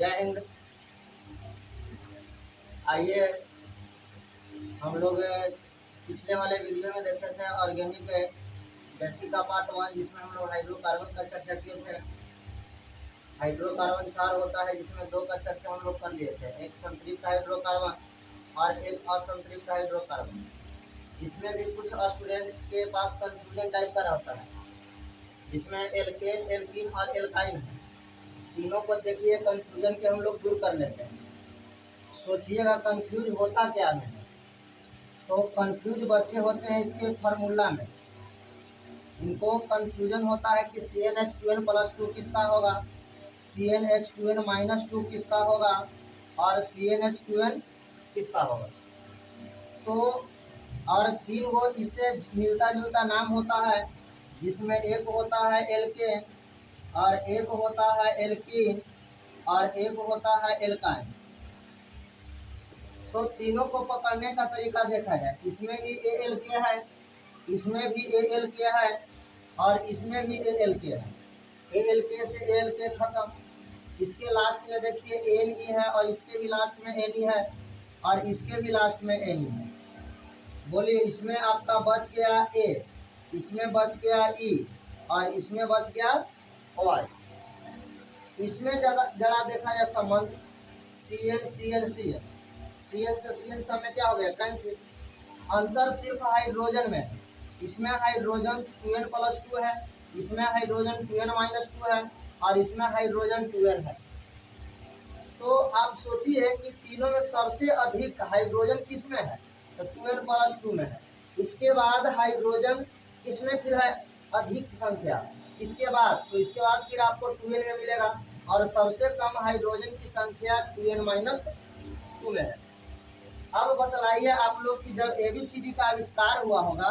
जय हिंद। आइए हम लोग पिछले वाले वीडियो में देखे थे ऑर्गेनिक बेसिक का पार्ट 1, जिसमें हम लोग हाइड्रोकार्बन का चर्चा किए थे। हाइड्रोकार्बन 4 होता है, जिसमें 2 का चर्चा हम लोग कर लिए थे, एक संतृप्त हाइड्रोकार्बन और एक असंतृप्त हाइड्रोकार्बन। इसमें भी कुछ स्टूडेंट के पास कंफ्यूजन टाइप का रहता है, जिसमें एल्केन, एल्कीन और एल्काइन है। तीनों को देखिए कंफ्यूजन के हम लोग दूर कर लेते हैं। सोचिएगा कंफ्यूज होता क्या है। तो कंफ्यूज बच्चे होते हैं इसके फार्मूला में। इनको कंफ्यूजन होता है कि CnH2n+2 किसका होगा, CnH2n-2 किसका होगा और CnH2n किसका होगा। तो और 3 वो इससे मिलता जुलता नाम होता है, जिसमें एक होता है एल्केन और एक होता है एल्कीन और एक होता है एल्काइन। तो तीनों को पकड़ने का तरीका देखा जाए, इसमें भी ALK है, इसमें भी ALK है और इसमें भी ALK है। ALK से ALK खत्म, इसके लास्ट में देखिए Ne है और इसके भी लास्ट में Ne है और इसके भी लास्ट में Ne है। बोलिए इसमें आपका बच गया A, इसमें बच गया E और इसमें बच गया Y। इसमें जरा देखा जाए संबंध CN से CN सब में क्या हो गया, कैंसिल। अंतर सिर्फ हाइड्रोजन में है, इसमें हाइड्रोजन 2n+2 है, इसमें हाइड्रोजन 2n-2 है और इसमें हाइड्रोजन 2n है। तो आप सोचिए कि तीनों में सबसे अधिक हाइड्रोजन किस में है, तो 2n+2 में है। इसके बाद हाइड्रोजन किसमें फिर है अधिक संख्या, इसके बाद फिर आपको 2n में मिलेगा और सबसे कम हाइड्रोजन की संख्या 2n-2 में है। अब बतलाइए आप लोग कि जब ABCD का आविष्कार हुआ होगा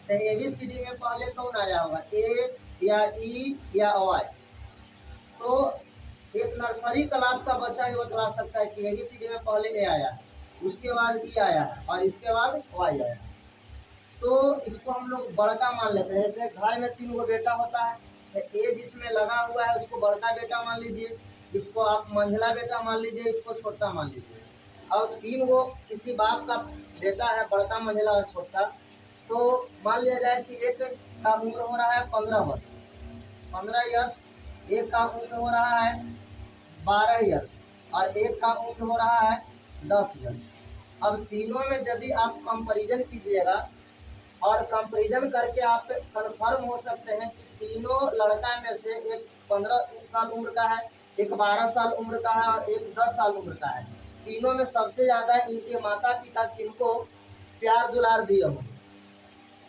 तो ABCD में पहले कौन आया होगा, A या E या Y। तो एक नर्सरी क्लास का बच्चा भी बतला सकता है कि ABCD में पहले A आया है, उसके बाद E आया है और इसके बाद Y आया है। तो इसको हम लोग बड़का मान लेते हैं। जैसे घर में 3 गो बेटा होता है तो A जिसमें लगा हुआ है उसको बड़का बेटा मान लीजिए, इसको आप मंझला बेटा मान लीजिए, इसको छोटा मान लीजिए। अब 3 गो किसी बाप का बेटा है, बड़का, मंझला और छोटा। तो मान लिया जाए कि एक का उम्र हो रहा है 15 वर्ष, 15 ईयर्स, एक का उम्र हो रहा है 12 ईयर्स और एक का उम्र हो रहा है 10 ईयर्स। अब तीनों में यदि आप कंपैरिजन कीजिएगा और कंपैरिजन करके आप कंफर्म हो सकते हैं कि तीनों लड़का में से एक 15 साल उम्र का है, एक 12 साल उम्र का है और एक 10 साल उम्र का है। तीनों में सबसे ज्यादा इनके माता पिता किनको प्यार दुलार दिए होंगे।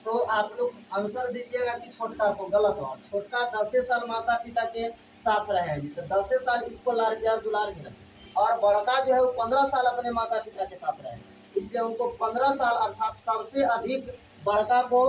तो आप लोग आंसर दीजिएगा कि छोटका को। गलत हो, छोटका 10 साल माता पिता के साथ रहे हैं जी, तो 10 साल इसको लार प्यार दुलार मिला और बड़का जो है वो 15 साल अपने माता पिता के साथ रहे, इसलिए उनको 15 साल अर्थात सबसे अधिक बड़का को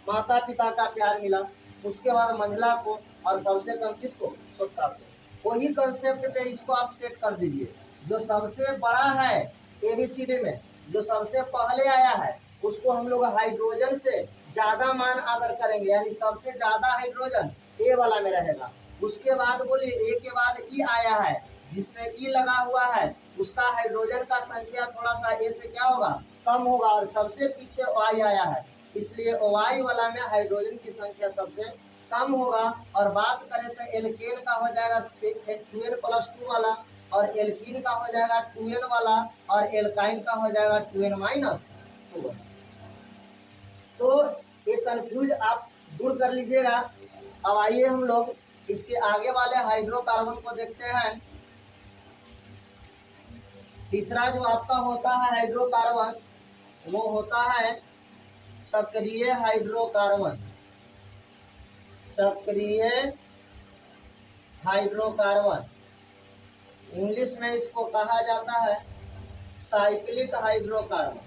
माता पिता का प्यार मिला, उसके बाद मंझला को और सबसे कम किसको, छोटका को। वही कंसेप्ट पे इसको आप सेट कर दीजिए। जो सबसे बड़ा है ABCD में, जो सबसे पहले आया है, उसको हम लोग हाइड्रोजन से ज्यादा मान आदर करेंगे, यानी सबसे ज्यादा हाइड्रोजन A वाला में रहेगा। उसके बाद बोलिए A के बाद E आया है, जिसमें E लगा हुआ है उसका हाइड्रोजन का संख्या थोड़ा सा A से क्या होगा, कम होगा और सबसे पीछे Y आया है, इसलिए Y वाला में हाइड्रोजन की संख्या सबसे कम होगा। और बात करें तो एल्केन का हो जाएगा 2n+2 वाला और एल्कीन का हो जाएगा 2n वाला और एल्काइन का हो जाएगा 2n-2। तो ये कंफ्यूज आप दूर कर लीजिएगा। अब आइए हम लोग इसके आगे वाले हाइड्रोकार्बन को देखते हैं। तीसरा जो आपका होता है हाइड्रोकार्बन, वो होता है सक्रिय हाइड्रोकार्बन। सक्रिय हाइड्रोकार्बन, इंग्लिश में इसको कहा जाता है साइक्लिक हाइड्रोकार्बन।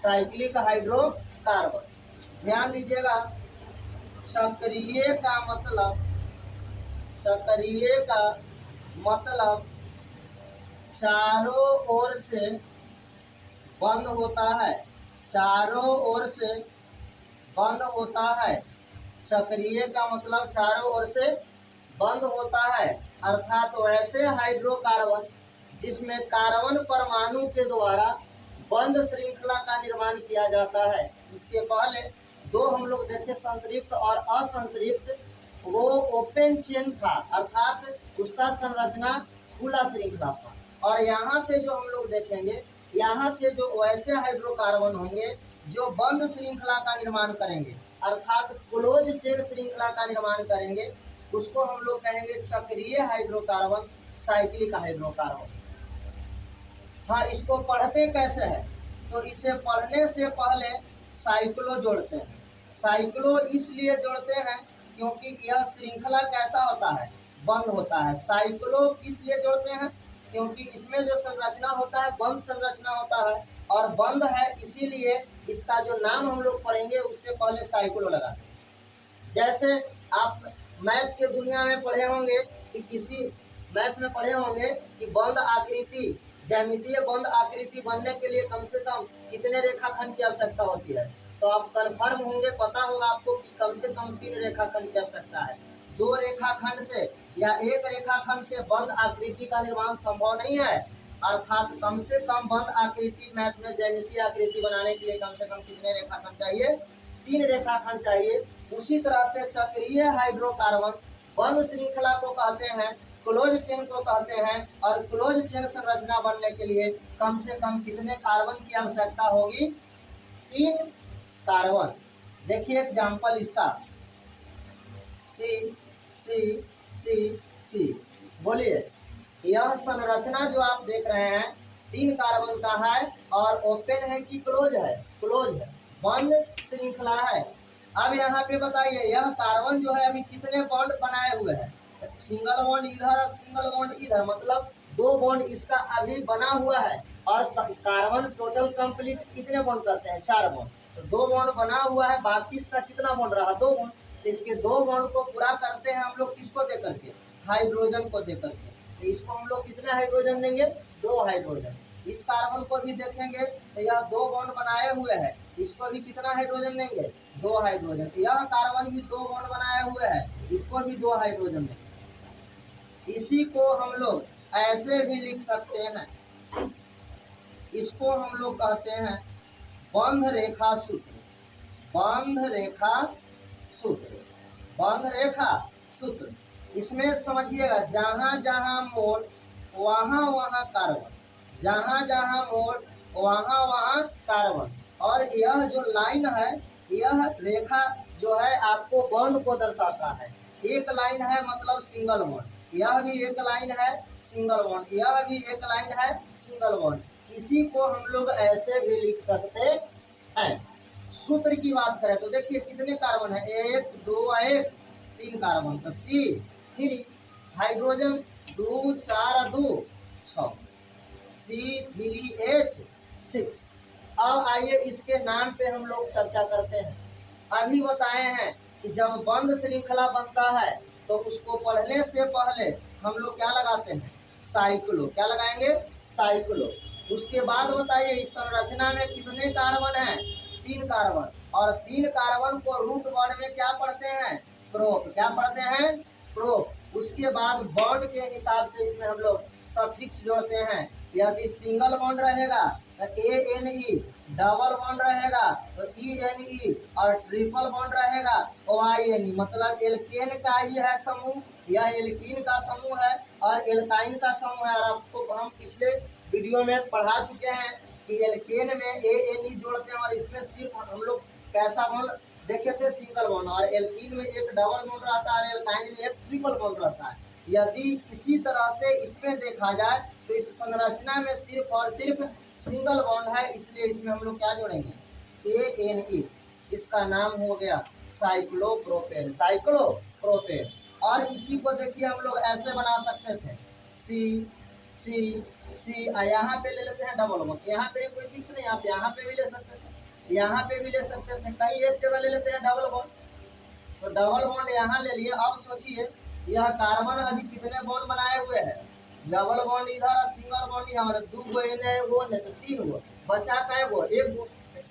साइक्लिक हाइड्रोकार्बन, ध्यान दीजिएगा, सक्रिय का मतलब चारों ओर से बंद होता है, चारों ओर से बंद होता है। सक्रिय का मतलब चारों ओर से बंद होता है अर्थात वैसे हाइड्रोकार्बन जिसमें कार्बन परमाणु के द्वारा बंद श्रृंखला का निर्माण किया जाता है। इसके पहले दो हम लोग देखे, संतृप्त और असंतृप्त। वो ओपन चेन था, अर्थात उसका संरचना खुला श्रृंखला था। और यहाँ से जो हम लोग देखेंगे, यहाँ से जो वैसे हाइड्रोकार्बन होंगे जो बंद श्रृंखला का निर्माण करेंगे, अर्थात क्लोज चेन श्रृंखला का निर्माण करेंगे, उसको हम लोग कहेंगे चक्रीय हाइड्रोकार्बन, साइक्लिक हाइड्रोकार्बन। हाँ, इसको पढ़ते कैसे है, तो इसे पढ़ने से पहले साइक्लो जोड़ते हैं। साइक्लो इसलिए जोड़ते हैं क्योंकि यह श्रृंखला कैसा होता है, बंद होता है। साइक्लो किस लिए जोड़ते हैं, क्योंकि इसमें जो संरचना होता है बंद संरचना होता है, और बंद है इसीलिए इसका जो नाम हम लोग पढ़ेंगे उससे पहले साइक्लो लगाते हैं। जैसे आप मैथ के दुनिया में पढ़े होंगे कि किसी मैथ में पढ़े होंगे कि बंद आकृति, ज्यामितीय बंद आकृति बनने के लिए कम से कम कितने रेखाखंड की आवश्यकता होती है, तो आप कन्फर्म होंगे, पता होगा आपको कि कम से कम 3 रेखाखंड की आवश्यकता है। 2 रेखाखंड से या 1 रेखाखंड से बंद आकृति का निर्माण संभव नहीं है, अर्थात कम से कम बंद आकृति मैथ में ज्यामितीय आकृति बनाने के लिए कम से कम कितने रेखाखंड चाहिए, 3 रेखाखंड चाहिए। उसी तरह से चक्रीय हाइड्रोकार्बन बंद श्रृंखला को कहते हैं, क्लोज चेन को कहते हैं, और क्लोज चेन संरचना बनने के लिए कम से कम कितने कार्बन की आवश्यकता होगी, 3 कार्बन। देखिए एग्जाम्पल इसका, सी सी सी सी, बोलिए। यह संरचना जो आप देख रहे हैं 3 कार्बन का है, और ओपन है कि क्लोज है, क्लोज है, बंद श्रृंखला है। अब यहाँ पे बताइए, यह कार्बन जो है अभी कितने बॉन्ड बनाए हुए हैं, सिंगल बॉन्ड इधर और सिंगल बॉन्ड इधर, मतलब 2 बॉन्ड इसका अभी बना हुआ है। और कार्बन टोटल कंप्लीट कितने बॉन्ड करते हैं, 4 बॉन्ड, तो 2 बॉन्ड बना हुआ है, बाकी इसका कितना बॉन्ड रहा, 2 बॉन्ड। तो इसके 2 बॉन्ड को पूरा करते हैं हम लोग किसको दे करके, हाइड्रोजन को दे करके। तो इसको हम लोग कितने हाइड्रोजन देंगे, 2 हाइड्रोजन। इस कार्बन को भी देखेंगे तो यह 2 बॉन्ड बनाए हुए है, इसको भी कितना हाइड्रोजन देंगे, 2 हाइड्रोजन। यह कार्बन भी 2 बॉन्ड बनाए हुए है, इसको भी 2 हाइड्रोजन देंगे। इसी को हम लोग ऐसे भी लिख सकते हैं, इसको हम लोग कहते हैं बंध रेखा सूत्र, बंध रेखा सूत्र, बंध रेखा सूत्र। इसमें समझिएगा, जहां जहां मोड़ वहां वहां कार्बन, जहां जहां मोड़ वहां वहां कार्बन। और यह जो लाइन है, यह रेखा जो है आपको बॉन्ड को दर्शाता है। एक लाइन है मतलब सिंगल बॉन्ड, यह भी एक लाइन है सिंगल बॉन्ड, यह भी एक लाइन है सिंगल बॉन्ड। इसी को हम लोग ऐसे भी लिख सकते हैं। सूत्र की बात करें तो देखिए कितने कार्बन है, 1 2 1 3 कार्बन, तो C3, हाइड्रोजन 2 4 2 6, C3H6। अब आइए इसके नाम पे हम लोग चर्चा करते हैं। अभी बताए हैं कि जब बंद श्रृंखला बनता है तो उसको पढ़ने से पहले हम लोग क्या लगाते हैं, साइक्लो। क्या लगाएंगे, साइक्लो। उसके बाद बताइए इस संरचना में कितने कार्बन हैं, 3 कार्बन। और 3 कार्बन को रूट वर्ड में क्या पढ़ते हैं, प्रोप। क्या पढ़ते हैं, प्रोप। उसके बाद बॉन्ड के हिसाब से इसमें हम लोग सफिक्स जोड़ते हैं। यदि सिंगल बॉन्ड रहेगा तो ANE, डबल बॉन्ड रहेगा तो ENE, और ट्रिपल बॉन्ड रहेगा OINE, मतलब एल्केन का ही है समूह, यह एल्कीन का समूह है और एल्काइन का समूह है। और आपको हम पिछले वीडियो में पढ़ा चुके हैं कि एल्केन में ANE जोड़ते हैं, और इसमें सिर्फ हम लोग कैसा बॉन्ड देखे थे, सिंगल बॉन्ड। और एल्कीन में एक डबल बॉन्ड रहता है और एल्काइन में एक ट्रिपल बॉन्ड रहता है। यदि इसी तरह से इसमें देखा जाए तो इस संरचना में सिर्फ और सिर्फ सिंगल बॉन्ड है, इसलिए इसमें हम लोग क्या जोड़ेंगे, ANE। इसका नाम हो गया साइक्लोप्रोपेन, साइक्लोप्रोपेन। और इसी को देखिए हम लोग ऐसे बना सकते थे, C C C, यहाँ पे ले लेते हैं डबल बॉन्ड, यहाँ पे कोई फिक्स नहीं, आप यहाँ पे भी ले सकते थे, यहाँ पे भी ले सकते थे, कहीं एक जगह ले लेते हैं डबल बॉन्ड, तो डबल बॉन्ड यहाँ ले लिए। अब सोचिए यह कार्बन अभी कितने बॉन्ड बनाए हुए हैं, डबल बॉन्ड इधर और सिंगल बॉन्ड इधर, 2 गो इन्हें वो नहीं तो 3 गो, बचा कै गो, 1 गो।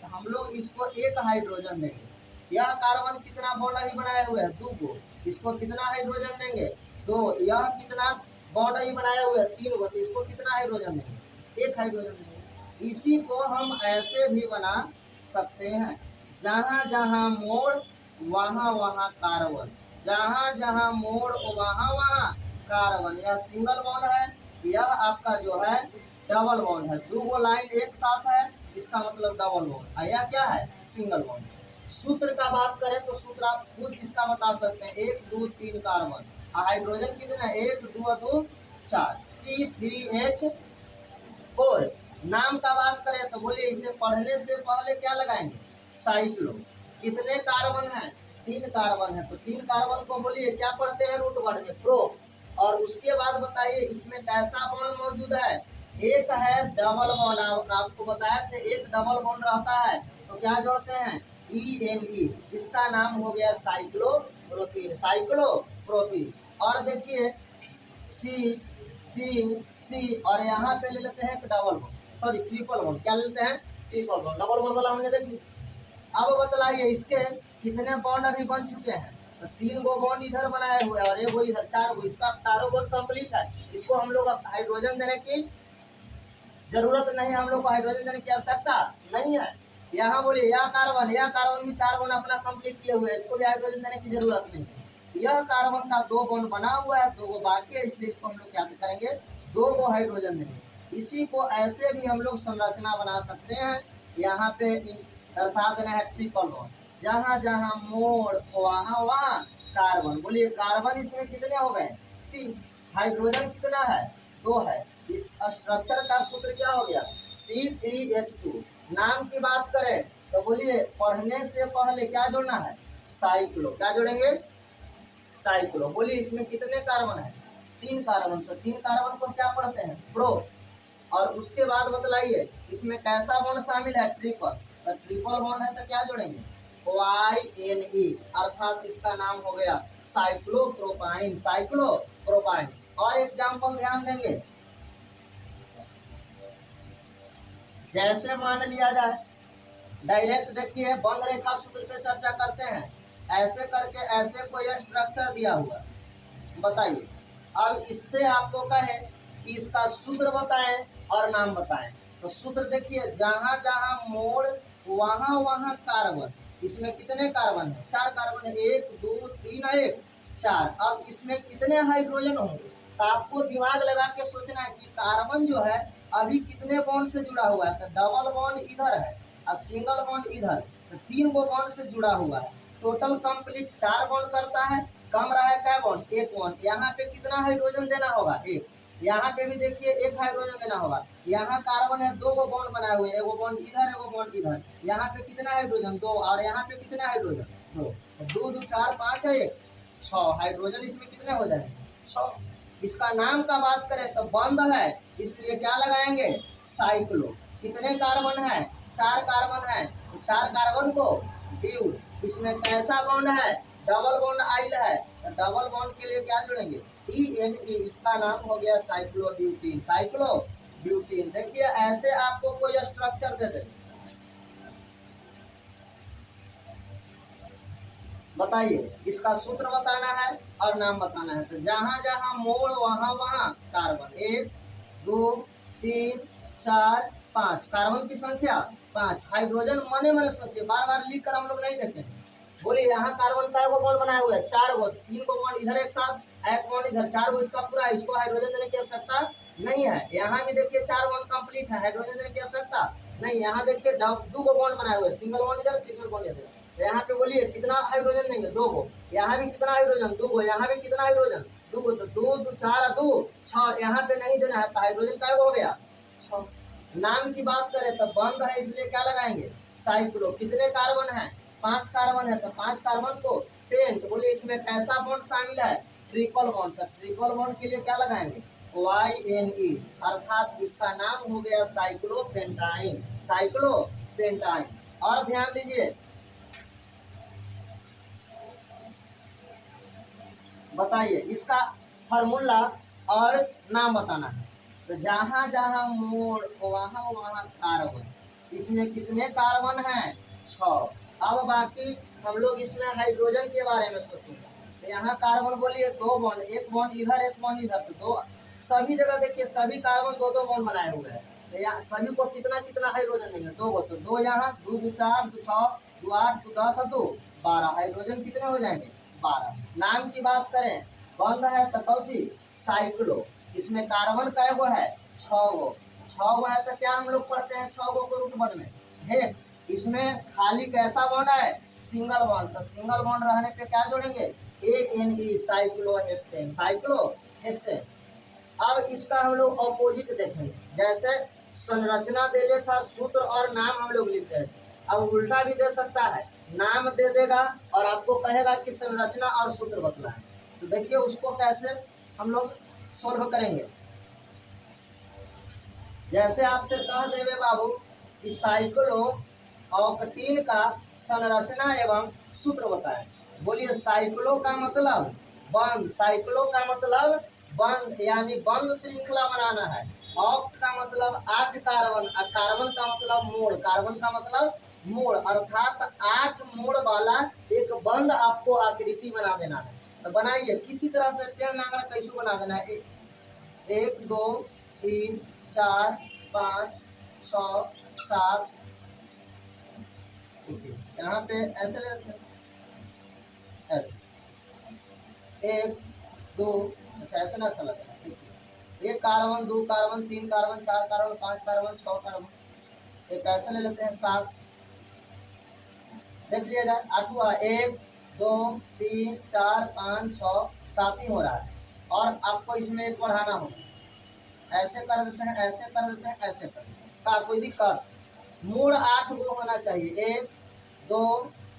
हम लोग इसको 1 हाइड्रोजन देंगे। यह कार्बन कितना बॉन्ड अभी बनाए हुए हैं, 2 गो, इसको कितना हाइड्रोजन देंगे, 2, यह कितना बॉन्ड अभी बनाया हुआ है 3 गो, तो इसको कितना हाइड्रोजन देंगे 1 हाइड्रोजन देंगे। इसी को हम ऐसे भी बना सकते हैं, जहाँ जहाँ मोड़ वहाँ वहाँ कार्बन, जहाँ जहाँ मोड़ वहाँ वहाँ कार्बन। यह सिंगल बॉन्ड है, यह आपका जो है डबल बॉन्ड है, 2 गो लाइन एक साथ है, इसका मतलब डबल बॉन्ड। यह क्या है सिंगल बॉन्ड। सूत्र का बात करें तो सूत्र आप खुद इसका बता सकते हैं, 1 2 3 कार्बन, हाइड्रोजन कितना 1 2 2 4 C3H4। नाम का बात करें तो बोलिए इसे पढ़ने से पहले क्या लगाएंगे साइक्लो। कितने कार्बन है 3 कार्बन है, तो 3 कार्बन को बोलिए क्या पढ़ते हैं रूट वर्ड में प्रो। और उसके बाद बताइए इसमें कैसा बॉन्ड मौजूद है, एक है डबल बॉन्ड। आपको बताया थे एक डबल बॉन्ड रहता है तो क्या जोड़ते हैं ENE, इसका नाम हो गया साइक्लोप्रोपीन, साइक्लोप्रोपीन। और देखिए सी सी सी, और यहाँ पे ले लेते हैं एक double bond, sorry triple bond, क्या लेते हैं ट्रिपल बॉन्ड, डबल बॉन्ड वाला हमने देख लिया। अब बतलाइए इसके कितने बॉन्ड अभी बन चुके हैं, तो 3 गो बॉन्ड इधर बनाए हुए और 1 गो इधर, 4 गो, इसका चारों बॉन्ड कंप्लीट है। इसको हम लोग हाइड्रोजन देने की जरूरत नहीं, हम लोग को हाइड्रोजन देने की आवश्यकता नहीं है। यहाँ बोलिए यह कार्बन भी 4 बॉन्ड अपना कंप्लीट किए हुए हैं, इसको भी हाइड्रोजन देने की जरूरत नहीं है। यह कार्बन का 2 बॉन्ड बना हुआ है, 2 गो बाकी है, इसलिए इसको हम लोग क्या करेंगे 2 गो हाइड्रोजन देंगे। इसी को ऐसे भी हम लोग संरचना बना सकते हैं, यहाँ पे दर्शा देना है ट्रिपल बॉन्ड, जहाँ जहाँ मोड़ वहाँ वहाँ कार्बन। बोलिए कार्बन इसमें कितने हो गए 3, हाइड्रोजन कितना है 2 है। इस स्ट्रक्चर का सूत्र क्या हो गया C3H2। नाम की बात करें तो बोलिए पढ़ने से पहले क्या जोड़ना है साइक्लो, क्या जोड़ेंगे साइक्लो। बोलिए इसमें कितने कार्बन है 3 कार्बन, तो 3 कार्बन को क्या पढ़ते हैं प्रो। और उसके बाद बतलाइए इसमें कैसा बॉन्ड शामिल है ट्रिपल, तो ट्रिपल बॉन्ड है तो क्या जोड़ेंगे YNE, अर्थात इसका नाम हो गया साइक्लोप्रोपाइन, साइक्लोप्रोपाइन। और एग्जाम्पल ध्यान देंगे, जैसे मान लिया जाए डायरेक्ट देखिए बंद रेखा सूत्र पे चर्चा करते हैं, ऐसे करके ऐसे कोई स्ट्रक्चर दिया हुआ, बताइए अब इससे आपको कहे कि इसका सूत्र बताएं और नाम बताएं, तो सूत्र देखिए जहां जहां मोड़ वहां वहां कार्बन। इसमें कितने कार्बन है 4 कार्बन है, 1 2 3 1 4। अब इसमें कितने हाइड्रोजन होंगे, तो आपको दिमाग लगा के सोचना है कि कार्बन जो है अभी कितने बॉन्ड से जुड़ा हुआ है, तो डबल बॉन्ड इधर है और सिंगल बॉन्ड इधर, तो 3 गो बॉन्ड से जुड़ा हुआ है। टोटल कंप्लीट 4 बॉन्ड करता है, कम रहा है क्या बॉन्ड 1 बॉन्ड। यहाँ पे कितना हाइड्रोजन देना होगा 1, यहाँ पे भी देखिए 1 हाइड्रोजन देना होगा। यहाँ कार्बन है 2 गो बॉन्ड बनाए हुए, 1 बॉन्ड इधर 1 बॉन्ड इधर, यहाँ पे कितना हाइड्रोजन 2, और यहाँ पे कितना हाइड्रोजन 2, 2 2 4 5 है 1 6 हाइड्रोजन इसमें कितने हो जाएंगे 6। इसका नाम का बात करें तो बंद है, इसलिए क्या लगाएंगे साइक्लो। कितने कार्बन है 4 कार्बन है, तो 4 कार्बन को ब्यूट। इसमें कैसा बॉन्ड है डबल बॉन्ड आइल है, तो डबल बॉन्ड के लिए क्या जोड़ेंगे ENE, इसका नाम हो गया साइक्लोब्यूटीन, साइक्लोब्यूटीन। देखिए ऐसे आपको कोई स्ट्रक्चर दे दे, बताइए इसका सूत्र बताना है और नाम बताना है, तो जहां जहां मोड़ वहां वहां कार्बन, 1 2 3 4 5 कार्बन की संख्या 5। हाइड्रोजन मने मने सोचिए, बार बार लिख कर हम लोग नहीं देखें। बोलिए यहाँ कार्बन का 1 गो बॉन्ड बनाए हुए 4 गो, 3 गो बॉन्ड इधर एक साथ, 1 बॉन्ड इधर, 4 गो इसका पूरा है, इसको हाइड्रोजन देने की आवश्यकता नहीं है। यहाँ भी देखिए 4 बॉन्ड कंप्लीट है, हाइड्रोजन देने की आवश्यकता नहीं। यहाँ देखिए 2 गो बॉन्ड बनाए हुए, सिंगल बॉन्ड इधर सिंगल बॉन्ड इधर। यहाँ पे बोलिए कितना हाइड्रोजन देंगे 2 गो, यहाँ भी कितना हाइड्रोजन 2 गो, यहाँ भी कितना हाइड्रोजन 2 गो, तो 2 2 4 2 6, यहाँ पे नहीं देना है तो हाइड्रोजन का हो गया 6। नाम की बात करें तो बंद है, इसलिए क्या लगाएंगे साइक्लो। कितने कार्बन है 5 कार्बन है, तो 5 कार्बन को पेंट। बोलिए इसमें कैसा बॉन्ड शामिल है ट्रिपल बॉन्ड, तो ट्रिपल बॉन्ड के लिए क्या लगाएंगे YNE, अर्थात इसका नाम हो गया साइक्लोपेंटाइन, साइक्लोपेंटाइन। और ध्यान दीजिए, बताइए इसका फार्मूला और नाम बताना है, तो जहां जहां मोड़ वहां वहां कार्बन। इसमें कितने कार्बन हैं 6। अब बाकी हम लोग इसमें हाइड्रोजन के बारे में सोचेंगे, तो यहाँ कार्बन बोलिए 2 बॉन्ड, एक बॉन्ड इधर एक बॉन्ड इधर, तो दो सभी जगह देखिए सभी कार्बन 2-2 बॉन्ड बनाए हुए हैं। तो यहाँ सभी को कितना कितना हाइड्रोजन देंगे, 2 को, तो 2 यहाँ, 2 2 4 2 6 2 8 2 10 और 2 12 हाइड्रोजन कितने हो जाएंगे 12। नाम की बात करें बंद है तो कौन सी साइक्लो, इसमें कार्बन कै गो है 6 गो, 6 गो है तो क्या हम लोग पढ़ते हैं 6 गो को रूट वर्ड में हेक्स। इसमें खाली कैसा बॉन्ड है सिंगल बॉन्ड, तो सिंगल बॉन्ड रहने पे क्या जोड़ेंगे ANE साइक्लोहेक्सेन, साइक्लोहेक्सेन। अब इसका हम लोग ऑपोजिट देखेंगे, जैसे संरचना दे ले था सूत्र और नाम हम लोग लिखते हैं, अब उल्टा भी दे सकता है, नाम दे देगा और आपको कहेगा कि संरचना और सूत्र बतलाएं। तो देखिए उसको कैसे हम लोग सोल्व करेंगे। जैसे आपसे कह देवे बाबू कि साइक्लो ऑक्टीन का संरचना एवं सूत्र बताएं, बोलिए साइक्लो का मतलब बंद, साइक्लो का मतलब बंद यानी बंद श्रृंखला बनाना है, ऑक्ट का मतलब 8 कार्बन और कार्बन का मतलब मोड़, कार्बन का मतलब मोड़, अर्थात 8 मोड़ वाला एक बंद आपको आकृति बना देना है। तो बनाइए किसी तरह से टेढ़ नांगड़ा कैसे बना देना है, 1 2 3 4 5 6 7, यहाँ पे ऐसे ले लेते हैं ऐसे 1 2, अच्छा ऐसे ना अच्छा लगता है, देखिए 1 carbon 2 carbon 3 carbon 4 carbon 5 carbon 6 carbon, एक ऐसे ले लेते हैं 7, देख लिया जाए 8वां 1 2 3 4 5 6 7 ही हो रहा है, और आपको इसमें एक बढ़ाना होगा, ऐसे कर देते हैं ऐसे कर देते हैं ऐसे कर देते हैं, का कोई दिक्कत, मूड 8 गो होना चाहिए, 1 2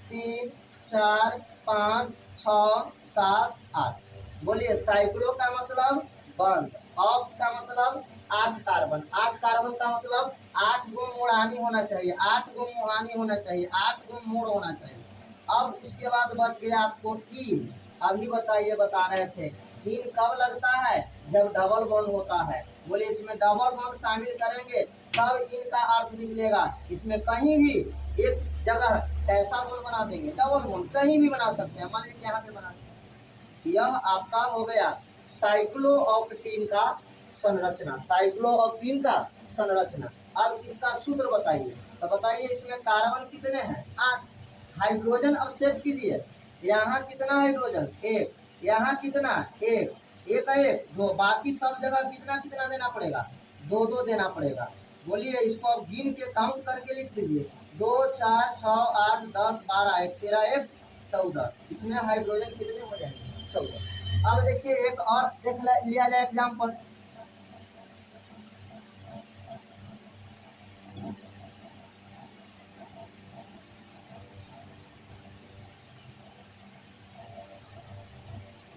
3 4 5 6 7 8। बोलिए साइक्लो का मतलब बंद, ऑफ का मतलब 8 कार्बन, 8 कार्बन का मतलब 8 गो मुड़ानी होना चाहिए, 8 गो मुहानी होना चाहिए, 8 गो मोड़ होना चाहिए। अब उसके बाद बच गया आपको इन, अभी बताइए बता रहे थे इन कब लगता है जब डबल बॉन्ड होता है, बोले इसमें डबल बॉन्ड शामिल करेंगे तब इनका अर्थ निकलेगा, इसमें कहीं भी एक जगह कैसा बॉन्ड बना देंगे डबल बॉन्ड, कहीं भी बना सकते हैं, मान लीजिए यहाँ पे बना, यह आपका हो गया साइक्लोऑक्टीन का संरचना, साइक्लोऑक्टीन का संरचना। अब इसका सूत्र बताइए, तो बताइए इसमें कार्बन कितने हैं 8, हाइड्रोजन अब सेट कीजिए, यहाँ कितना हाइड्रोजन 1, यहाँ कितना 1 1 1 2, बाकी सब जगह कितना कितना देना पड़ेगा 2 2 देना पड़ेगा। बोलिए इसको अब गिन के काउंट करके लिख दीजिए, 2 4 6 8 10 12 1 13 1 14, इसमें हाइड्रोजन कितने हो जाएंगे 14। अब देखिए एक और देख लिया जाए एग्जाम्पल,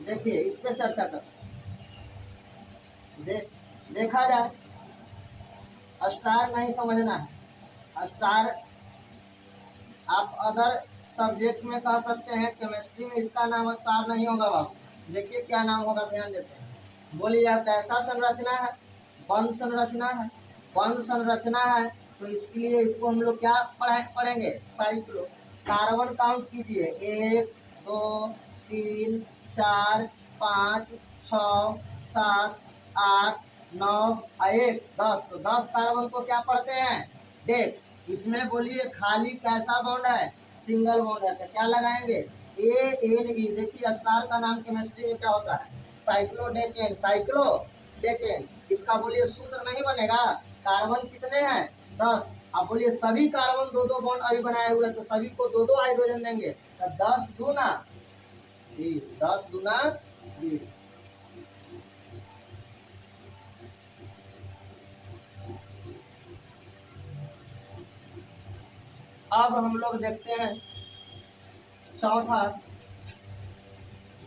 देखिए इस पे चर्चा कर देखा जाए, स्टार नहीं समझना है, स्टार आप अदर सब्जेक्ट में कह सकते हैं, केमिस्ट्री में इसका नाम स्टार नहीं होगा बाबू, देखिए क्या नाम होगा ध्यान देते हैं। बोलिए यह कैसा संरचना है बंद संरचना है, बंद संरचना है तो इसके लिए इसको हम लोग क्या पढ़ेंगे साइक्लो, कार्बन काउंट कीजिए 1 2 3 4 5 6 7 8 9 1 10, तो 10 कार्बन को क्या पढ़ते हैं डेट, इसमें बोलिए खाली कैसा बॉन्ड है सिंगल बॉन्ड है, तो क्या लगाएंगे ANE, देखिए स्टार का नाम केमिस्ट्री में क्या होता है साइक्लोडेटेन, साइक्लोडेटेन, इसका बोलिए सूत्र नहीं बनेगा, कार्बन कितने हैं 10, अब बोलिए सभी कार्बन 2 2 बॉन्ड अभी बनाए हुए तो सभी को 2 2 हाइड्रोजन देंगे, तो 10 दूना 20, 10 दूना 20। अब हम लोग देखते हैं चौथा,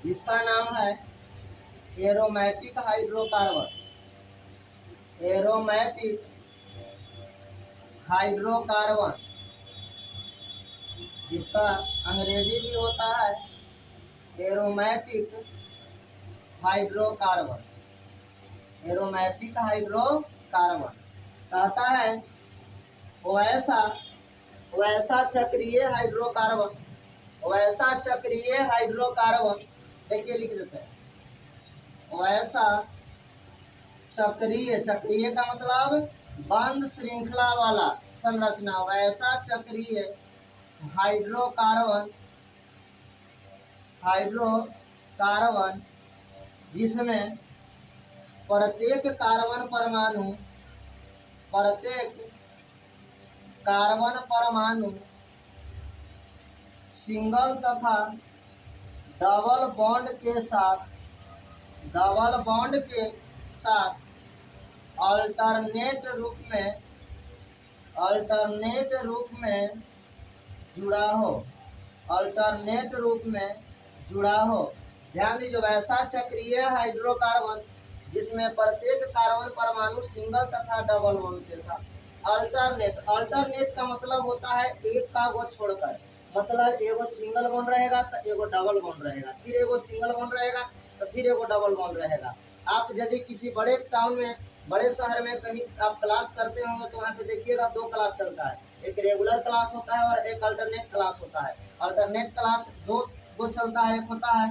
जिसका नाम है एरोमेटिक हाइड्रोकार्बन, एरोमेटिक हाइड्रोकार्बन, जिसका अंग्रेजी भी होता है एरोमेटिक हाइड्रोकार्बन, एरोमेटिक हाइड्रोकार्बन कहता है वैसा चक्रीय हाइड्रोकार्बन, वैसा चक्रीय हाइड्रोकार्बन देखिए लिख देते हैं, वैसा चक्रीय, चक्रीय का मतलब बंद श्रृंखला वाला संरचना, वैसा चक्रीय हाइड्रोकार्बन, हाइड्रोकार्बन जिसमें प्रत्येक कार्बन परमाणु, प्रत्येक कार्बन परमाणु सिंगल तथा डबल बॉन्ड के साथ, डबल बॉन्ड के साथ अल्टरनेट रूप में जुड़ा हो, अल्टरनेट रूप में जुड़ा हो। ध्यान दीजिए, वैसा चक्रीय हाइड्रोकार्बन जिसमें प्रत्येक कार्बन परमाणु सिंगल तथा डबल बॉन्ड के साथ अल्टरनेट, अल्टरनेट का मतलब होता है एक का वो छोड़कर, मतलब एगो सिंगल बॉन्ड रहेगा तो एगो डबल बॉन्ड रहेगा, फिर एगो सिंगल बॉन्ड रहेगा तो फिर एगो डबल बॉन्ड रहेगा। आप यदि किसी बड़े टाउन में, बड़े शहर में कहीं आप क्लास करते होंगे तो वहाँ पे देखिएगा दो क्लास चलता है, एक रेगुलर क्लास होता है और एक अल्टरनेट क्लास होता है। अल्टरनेट क्लास दो वो चलता है, एक होता है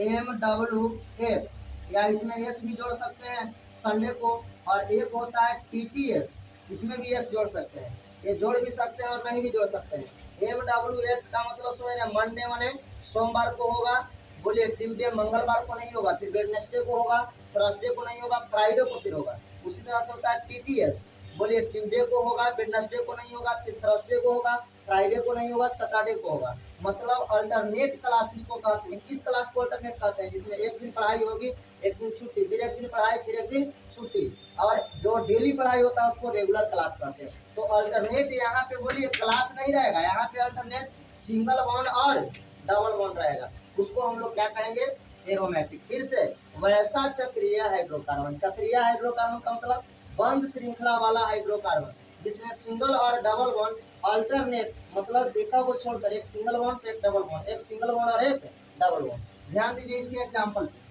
MWF, या इसमें एस भी जोड़ सकते हैं संडे को, और एक होता है TTS, इसमें भी एस जोड़ सकते हैं, ये जोड़ भी सकते हैं और नहीं भी जोड़ सकते हैं। MWF का मतलब समझ रहे हैं, मंडे माने सोमवार को होगा, बोलिए ट्यूसडे मंगलवार को नहीं होगा, फिर वेडनेसडे को होगा, थर्सडे को नहीं होगा, फ्राइडे को फिर होगा। उसी तरह से होता है TTS, बोलिए ट्यूसडे को होगा, वेडनेसडे को नहीं होगा, फिर थर्सडे को होगा, फ्राइडे को नहीं होगा, सैटरडे को होगा। मतलब अल्टरनेट क्लासेस को कहते हैं। किस क्लास को अल्टरनेट कहते हैं? जिसमें एक दिन पढ़ाई होगी, एक दिन छुट्टी, फिर एक दिन पढ़ाई, फिर एक दिन छुट्टी, और जो डेली पढ़ाई होता है उसको रेगुलर क्लास कहते हैं। तो अल्टरनेट यहाँ पे बोलिए क्लास नहीं रहेगा, यहाँ पे अल्टरनेट सिंगल बॉन्ड और डबल बॉन्ड रहेगा, उसको हम लोग क्या कहेंगे? एरोमेटिक। फिर से, वैसा चक्रीय हाइड्रोकार्बन, चक्रीय हाइड्रोकार्बन का मतलब बंद श्रृंखला वाला हाइड्रोकार्बन जिसमें सिंगल और डबल बॉन्ड अल्टरनेट, मतलब एक को छोड़कर, एक सिंगल बॉन्ड तो एक डबल बॉन्ड, एक सिंगल बॉन्ड और एक डबल बॉन्ड। ध्यान दीजिए इसके एग्जाम्पल पे,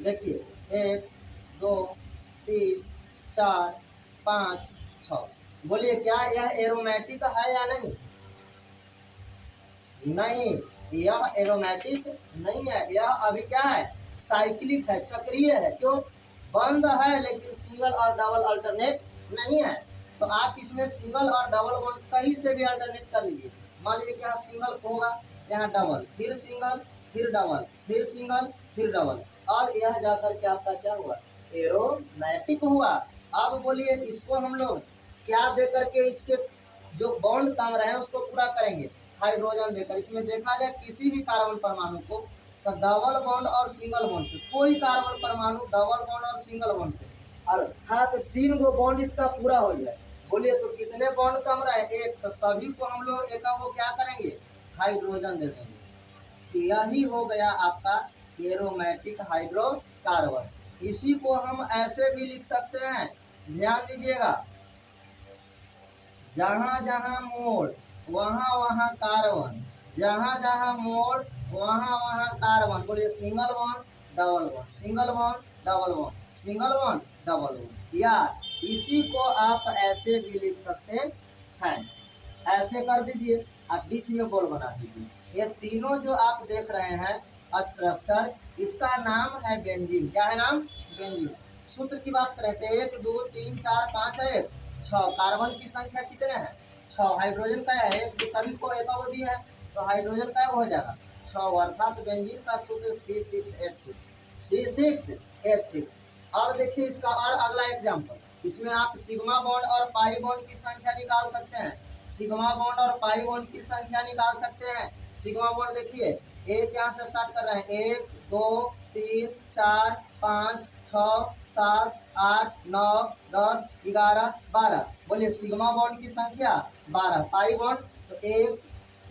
देखिए 1 2 3 4 5 6, बोलिए क्या यह एरोमेटिक है या नहीं? नहीं, यह एरोमेटिक नहीं है, यह अभी क्या है? साइक्लिक है, चक्रीय है। क्यों? बंद है लेकिन सिंगल और डबल अल्टरनेट नहीं है। तो आप इसमें सिंगल और डबल बॉन्ड कहीं से भी अल्टरनेट कर लीजिए। मान लीजिए कि यहाँ सिंगल होगा, यहाँ डबल, फिर सिंगल, फिर डबल, फिर सिंगल, फिर डबल, और यह जाकर के आपका क्या हुआ? एरोमेटिक हुआ। अब बोलिए इसको हम लोग क्या दे करके इसके जो बॉन्ड कम रहे हैं उसको पूरा करेंगे? हाइड्रोजन देकर। इसमें देखा जाए किसी भी कार्बन परमाणु को तो डबल बॉन्ड और सिंगल बॉन्ड से, कोई कार्बन परमाणु डबल बॉन्ड और सिंगल बॉन्ड से, अर्थात 3 गो बॉन्ड इसका पूरा हो जाए। बोलिए तो कितने बॉन्ड कम रहे? एक। तो सभी को हम लोग एक को क्या करेंगे? हाइड्रोजन दे देंगे। यही हो गया आपका एरोमेटिक हाइड्रोकार्बन। इसी को हम ऐसे भी लिख सकते हैं, ध्यान दीजिएगा, जहाँ जहाँ मोड़ वहाँ वहाँ कार्बन, जहाँ जहाँ मोड़ वहाँ वहाँ कार्बन। बोलिए single bond double bond, single bond double bond, single bond double bond. या इसी को आप ऐसे भी लिख सकते हैं, ऐसे कर दीजिए, आप बीच में गोल बना दीजिए। ये तीनों जो आप देख रहे हैं स्ट्रक्चर, इसका नाम है बेंजीन। क्या है नाम? बेंजीन। सूत्र की बात करें तो 1 2 3 4 5 है, 6। कार्बन की संख्या कितने हैं? 6। हाइड्रोजन का है एक, तो सभी को एक को दिया है, तो हाइड्रोजन का हो जाएगा 6, अर्थात बेंजीन का सूत्र C6H6, C6H6। अब देखिए इसका और अगला एग्जाम्पल, इसमें आप सिग्मा बॉन्ड और पाई बॉन्ड की संख्या निकाल सकते हैं। सिग्मा बॉन्ड और पाई बॉन्ड की संख्या निकाल सकते हैं। सिग्मा बॉन्ड देखिए, एक यहाँ से स्टार्ट कर रहे हैं, 1 2 3 4 5 6 7 8 9 10 11 12। बोलिए सिग्मा बॉन्ड की संख्या 12। पाई बॉन्ड तो 1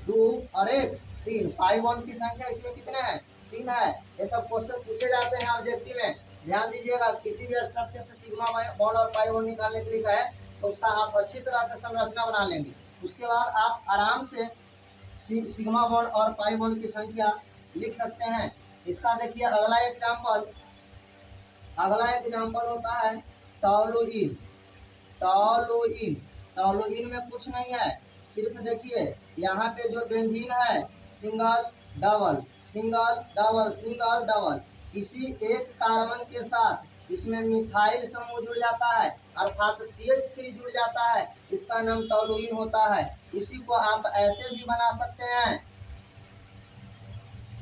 2 और 1 3। पाई बॉन्ड की संख्या इसमें कितने हैं? 3 है। ये सब क्वेश्चन पूछे जाते हैं ऑब्जेक्टिव में, ध्यान दीजिएगा। किसी भी स्ट्रक्चर से सिग्मा बॉन्ड और पाई बॉन्ड निकालने के लिए है तो उसका आप अच्छी तरह से संरचना बना लेंगे। उसके बाद आप आराम से सिग्मा बॉन्ड और पाई बॉन्ड की संख्या लिख सकते हैं। इसका देखिए अगला एग्जाम्पल, अगला एग्जाम्पल होता है टॉलुइन। टॉलुइन, टॉलुइन में कुछ नहीं है, सिर्फ देखिए यहाँ पे जो बेंजीन है single double single double single double, किसी एक कार्बन के साथ इसमें मिथाइल समूह जुड़ जाता है अर्थात CH3 जुड़ जाता है, इसका नाम टॉलुइन होता है। इसी को आप ऐसे भी बना सकते हैं,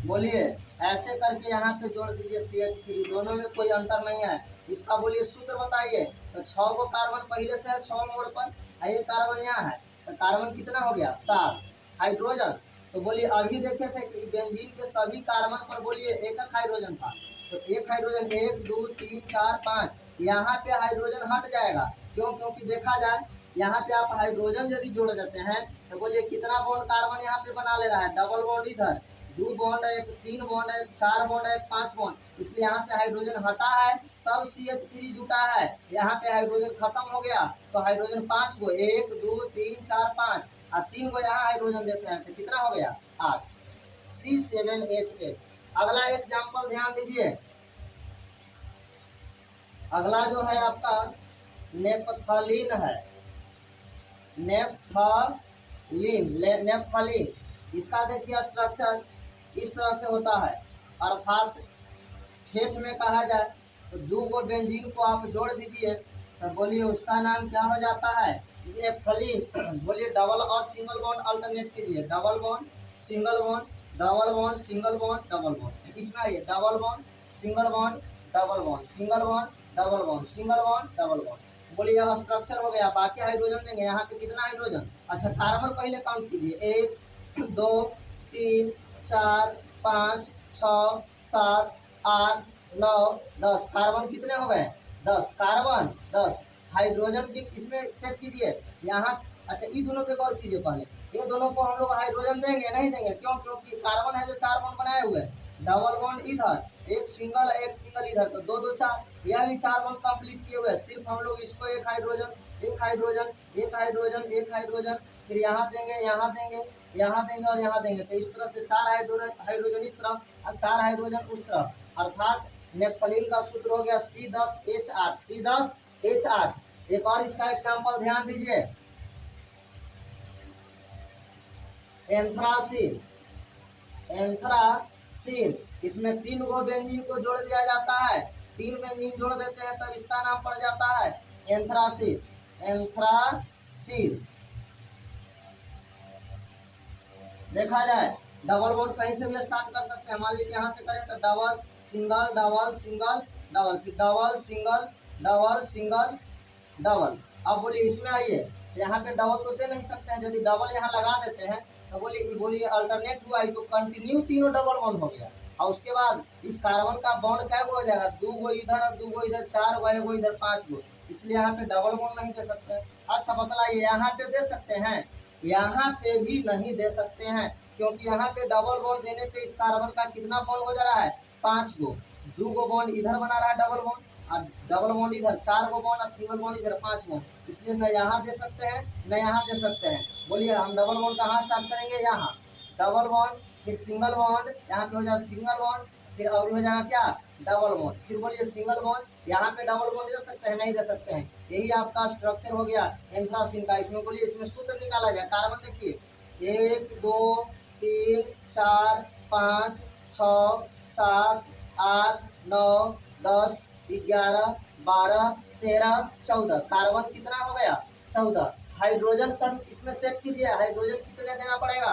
बोलिए ऐसे करके यहाँ पे जोड़ दीजिए CH3, दोनों में कोई अंतर नहीं है। इसका बोलिए सूत्र बताइए। तो 6 गो कार्बन पहले से है 6 मोड़ पर, ये कार्बन यहाँ है, तो कार्बन कितना हो गया 7 हाइड्रोजन। तो बोलिए अभी देखे थे कि बेंजीन के सभी कार्बन पर बोलिए एक हाइड्रोजन था, तो एक हाइड्रोजन 1 2 3 4 5, यहाँ पे हाइड्रोजन हट जाएगा। क्यों? क्योंकि देखा जाए यहाँ पे आप हाइड्रोजन यदि जोड़ देते हैं तो बोलिए कितना बॉन्ड कार्बन यहाँ पे बना ले रहा है, डबल बॉन्ड इधर, 2 बॉन्ड है, 3 बॉन्ड है, 4 बॉन्ड है, 5 बॉन्ड, इसलिए यहाँ से हाइड्रोजन हटा है तब CH3 जुटा है। यहाँ पे हाइड्रोजन खत्म हो गया तो हाइड्रोजन 5 गो, 1 2 3 4 5 और 3 गो यहाँ हाइड्रोजन देते हैं तो कितना हो गया 8, C7H8। अगला एग्जाम्पल ध्यान दीजिए, अगला जो है आपका नेपथलीन है, नेपथलीन। इसका देखिए स्ट्रक्चर इस तरह से होता है, अर्थात ठेठ में कहा जाए तो 2 गो बेंजीन को आप जोड़ दीजिए तो बोलिए उसका नाम क्या हो जाता है नेपथलीन। बोलिए डबल और सिंगल बॉन्ड अल्टरनेट कीजिए, double bond single bond double bond single bond double bond, इसमें आइए double bond single bond double bond single bond double bond single bond double bond. बोलिए यह स्ट्रक्चर हो गया, बाकी हाइड्रोजन देंगे, यहाँ पे कितना हाइड्रोजन, अच्छा कार्बन पहले काउंट कीजिए 1 2 3 4 5 6 7 8 9 10, कार्बन कितने हो गए 10, कार्बन 10, हाइड्रोजन भी इसमें सेट कीजिए यहाँ। अच्छा ये दोनों पे गौर कीजिए, पहले ये दोनों को हम लोग हाइड्रोजन देंगे नहीं देंगे, क्यों? क्योंकि कार्बन है जो 4 बॉन्ड बनाए हुए, डबल बॉन्ड इधर, एक सिंगल इधर, तो 2 2 4, यह भी 4 बॉन्ड कंप्लीट किए हुए, सिर्फ हम लोग इसको एक हाइड्रोजन एक हाइड्रोजन एक हाइड्रोजन एक हाइड्रोजन फिर यहाँ देंगे यहाँ देंगे यहाँ देंगे और यहाँ देंगे, तो इस तरह से 4 हाइड्रोजन इस तरफ और 4 हाइड्रोजन उस तरफ, अर्थात नेपथलीन का सूत्र हो गया C10H8, C10H8। एक और इसका एग्जाम्पल ध्यान दीजिए, एंथ्रासीन, एंथ्रासीन, इसमें 3 गो बेंजीन को जोड़ दिया जाता है, 3 बेंजीन जोड़ देते हैं तब इसका नाम पड़ जाता है एंथ्रासीन, एंथ्रासीन। देखा जाए डबल बॉन्ड कहीं से भी स्टार्ट कर सकते हैं, मान लीजिए यहाँ से करें तो double single double single double, फिर double single double single double. अब बोलिए इसमें आइए, यहाँ पे डबल तो दे नहीं सकते हैं, यदि डबल यहाँ लगा देते हैं तो बोलिए अल्टरनेट हुआ तो कंटिन्यू तीनों डबल बॉन्ड हो गया, और उसके बाद इस कार्बन का बॉन्ड क्या हो जाएगा 2 गो इधर और 2 गो इधर, 4 गो इधर 5 गो, इसलिए यहाँ पे डबल बॉन्ड नहीं दे सकते। अच्छा बतलाइए यहाँ पे दे सकते हैं, यहाँ पे भी नहीं दे सकते हैं, क्योंकि यहाँ पे डबल बॉन्ड देने पे इस कार्बन का कितना बॉन्ड हो जा रहा है 5 गो, 2 गो बॉन्ड इधर बना रहा है डबल बॉन्ड और डबल बॉन्ड इधर, 4 गो बॉन्ड और सिंगल बॉन्ड इधर 5 गो, इसलिए न यहाँ दे सकते हैं न यहाँ दे सकते हैं। बोलिए हम डबल बॉन्ड कहाँ स्टार्ट करेंगे, यहाँ डबल बॉन्ड फिर सिंगल बॉन्ड, यहाँ पे हो जाएगा सिंगल बॉन्ड, फिर अभी हो जाएगा क्या डबल बॉन्ड, फिर बोलिए सिंगल बॉन्ड, यहाँ पे डबल बॉन्ड दे सकते हैं नहीं दे सकते हैं। यही आपका स्ट्रक्चर हो गया एंथ्रासीन का। इसमें बोलिए इसमें सूत्र निकाला जाए, कार्बन देखिए 1 2 3 4 5 6 7 8 9 10 11 12 13 14, कार्बन कितना हो गया 14। हाइड्रोजन सब इसमें सेट कीजिए, हाइड्रोजन कितने देना पड़ेगा